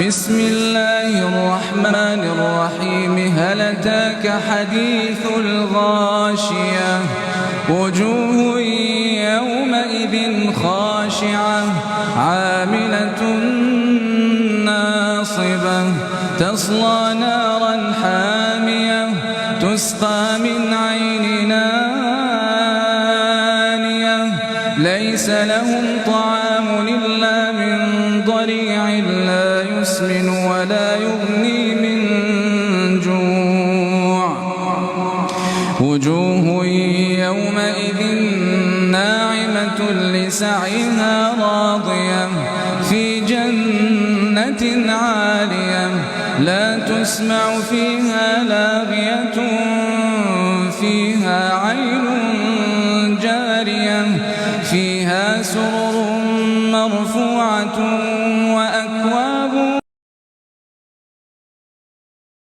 بسم الله الرحمن الرحيم. هل أتاك حديث الغاشية؟ وجوه يومئذ خاشعة عاملة ناصبة تصلى نارا حامية تسقى من عين آنية ليس لهم طعام إلا من ضريع لا يسمن ولا يغني من جوع. وجوه يومئذ ناعمة لسعيها راضية في جنة عالية لا تسمع فيها لاغية فيها عين